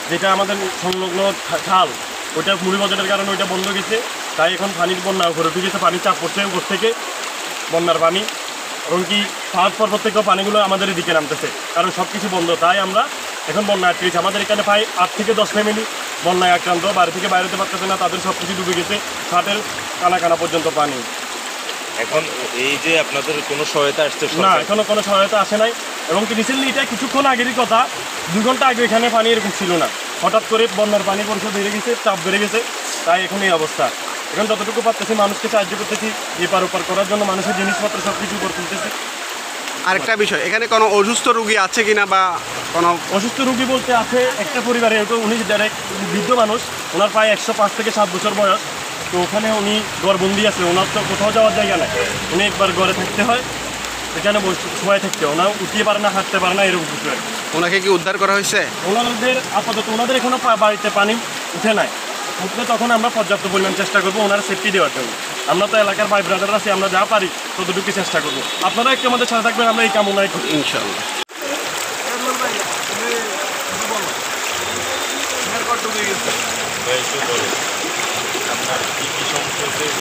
যেটা আমাদের সংলগ্ন খাল ওইটা মুড়ি বাজারের কারণে ওইটা বন্ধ গেছে, তাই এখন পানির বন্যা ঘরে উঠে গেছে, পানির চাপ পড়ছে উপর থেকে, বন্যার পানি এবং কি পাহাড় পর্বত থেকেও পানিগুলো আমাদের দিকে নামতেছে, কারণ সব কিছু বন্ধ। তাই আমরা এখন বন্যা আটকে গেছি। আমাদের এখানে প্রায় 8 থেকে 10 ফ্যামিলি বন্যায় আক্রান্ত, বাড়ি থেকে বাইরেতে পারতেছে না, তাদের সব কিছু ডুবে গেছে, ছাদের কানা কানা পর্যন্ত পানি। এখন এই যে আপনাদের কোনো সহায়তা আসছে না, এখনো কোনো সহায়তা আসে নাই। এবং কি রিসেন্টলি এটা কিছুক্ষণ আগেরই কথা, 2 ঘন্টা আগে এখানে পানি এরকম ছিল না, হঠাৎ করে বন্যার পানি পরিমাণ বেড়ে গেছে, চাপ বেড়ে গেছে, তাই এখন এই অবস্থা। এখন যতটুকু পারতেছি মানুষকে সাহায্য করতেছি, এপার ওপার করার জন্য মানুষের জিনিসপত্র সব কিছু করে তুলতেছি। আরেকটা বিষয়, এখানে কোনো অসুস্থ রোগী আছে কিনা বা কোনো অসুস্থ রোগী বলতে আছে একটা পরিবারে, উনি ডাইরেক্ট বৃদ্ধ মানুষ, ওনার প্রায় 105 থেকে 7 বছর বয়স। তো ওখানে উনি ঘরবন্দি আছে, ওনার তো কোথাও যাওয়ার জায়গা নাই, উনি একবার ঘরে থাকতে হয়, এখানে সময় থাকতে ওনার উঠতে পারে না, হাঁটতে পারে না, এরকম কিছু। ওনাকে কি উদ্ধার করা হয়েছে? ওনাদের আপাতত ওনাদের এখনো বাড়িতে পানি উঠে নাই, উঠলে তখন আমরা পর্যাপ্ত পরিমাণ চেষ্টা করবো ওনার সেফটি দেওয়ার জন্য। আমরা তো এলাকার ভাই ব্রাদার আছি, আমরা যা পারি ততটুকু চেষ্টা করবো। আপনারা একটু আমাদের সাথে থাকবেন, আমরা এই কামনাই করি ইনশাআল্লাহ।